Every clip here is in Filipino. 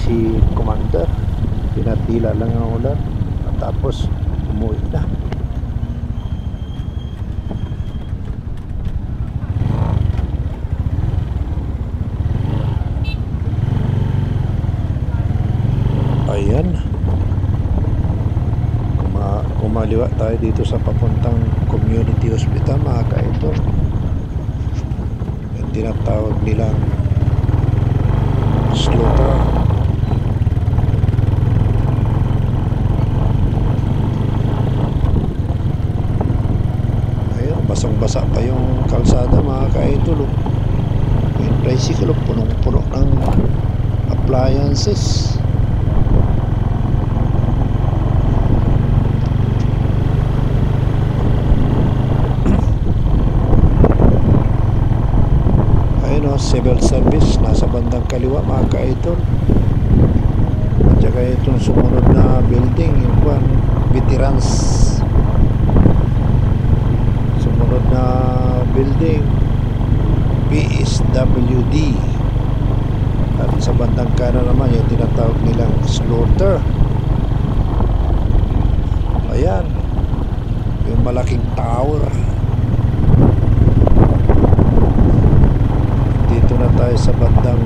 si Commander. Pinatila lang ang ulan at tapos umuwi na. Ayan, kumaliwa tayo dito sa papuntang community hospital, mga ka-idol. Yung tinatawag nilang slaughter. Ayun, basang-basa pa yung kalsada, mga ka-idol. Yung tricycle punong-puno ng appliances. Civil service nasa bandang kaliwa, mga ka-idol. At saka itong sumunod na building, yung veterans, sumunod na building PSWD. At sa bandang kanan naman yung tinatawag nilang slaughter. Ayan, yung malaking tower. Dito na tayo sa bandang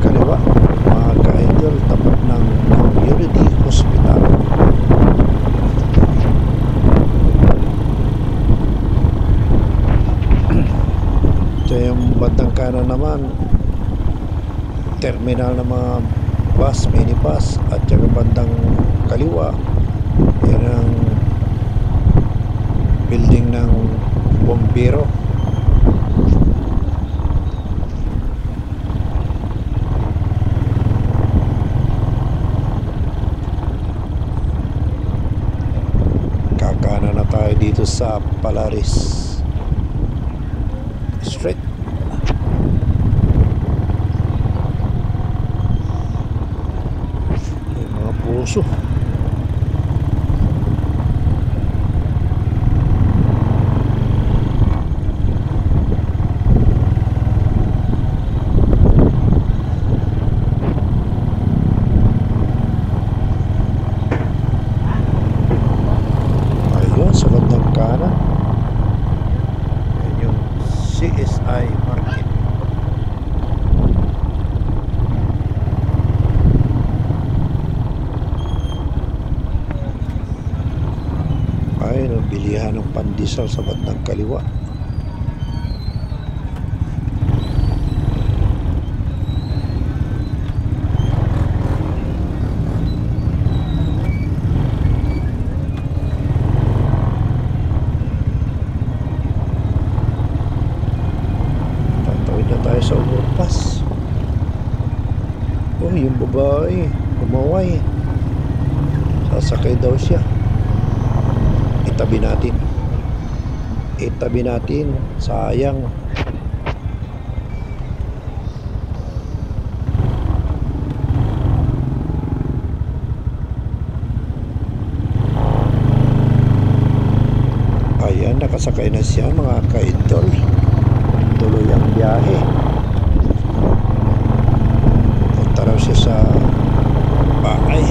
kaliwa, mga ka-idol, tapat ng Community Hospital. So yung bandang kanan naman, terminal ng mga bus, minibus. At saka bandang kaliwa, yan ang building ng bombero. Kakana na tayo dito sa Palaris Street. Yung mga puso. Sa bandang kanan, yan yung CSI Market. Ay, bilihan ng pandesal sa bandang kaliwa. Tayo sa overpass. Oh, yung babae kumaway, sasakay daw siya. Itabi natin, sayang. Ayan, nakasakay na siya, mga ka-idol. Tuloy ang biyahe. Punta raw siya sa bahay.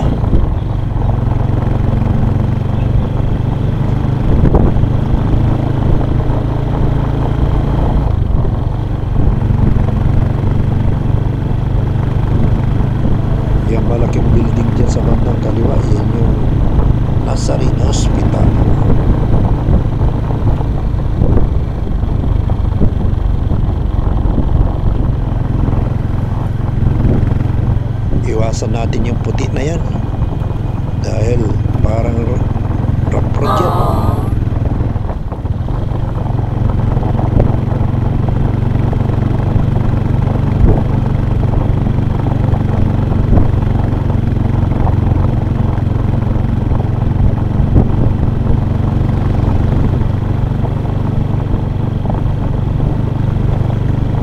Yung malaking building dyan sa bandang kaliwa, yan yung Nazarene Hospital. Iwasan natin yung puti na yan dahil parang rough project.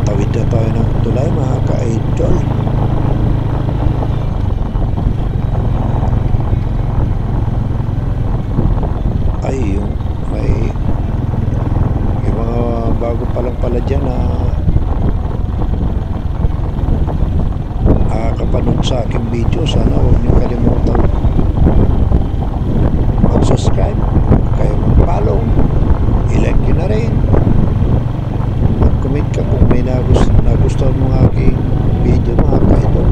Tawid na tayo ng tulay, mga ka-idol. Ay, yung mga bago pa lang pala dyan na video, sana huwag niyo kalimutan mag-subscribe, kayo mag-follow, i-like nyo na rin, mag-comment ka kung may nagustuhan mo ng aking video mga ka-idol.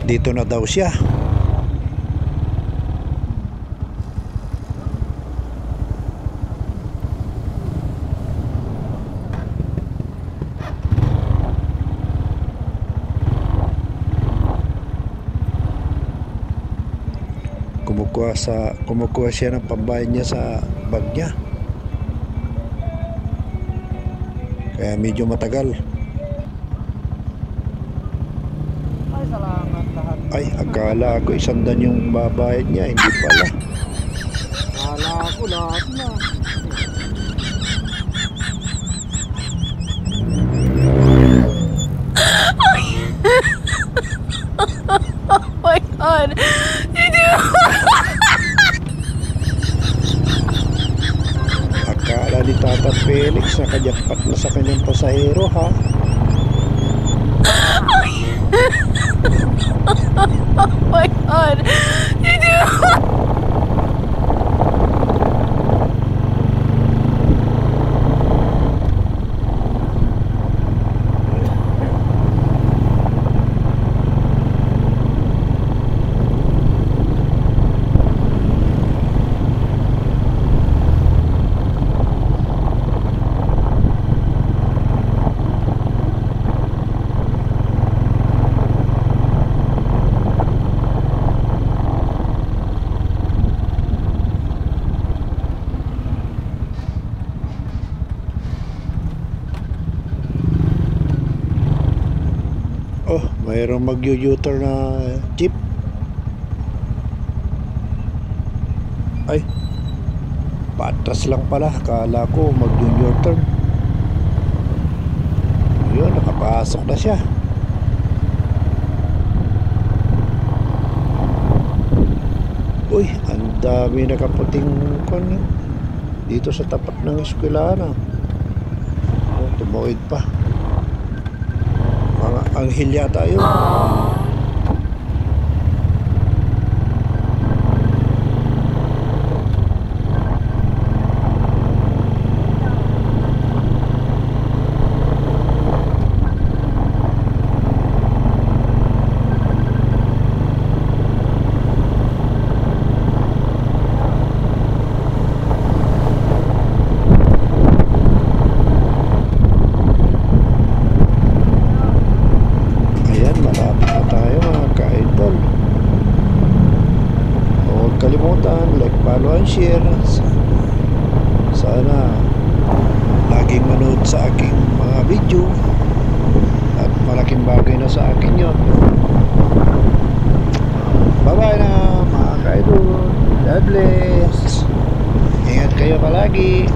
Dito na daw siya. Kumukuha siya ng pambayad niya sa bag niya. Kaya medyo matagal. Ay, akala ko 100 yung babayad niya, hindi pala. Akala ko lahat na. Oh my God! Akala ni Tata Felix nakajakpat na sa kanyang pasahero, ha? Oh my God! Oh, mayroong mag-u-turn na jeep. Ay, patras lang pala. Akala ko mag-junior turn. Yun, nakapasok na siya. Uy, ang dami nakaputing kon dito sa tapat ng eskwelahan. Oh, tumawid pa. Mga anghel yata yun. Kalimutan, like, follow, and share. Sana laging manood sa aking mga video at malaking bagay na sa akin yun. Bye bye na mga ka-idol. God bless. Ingat kayo palagi.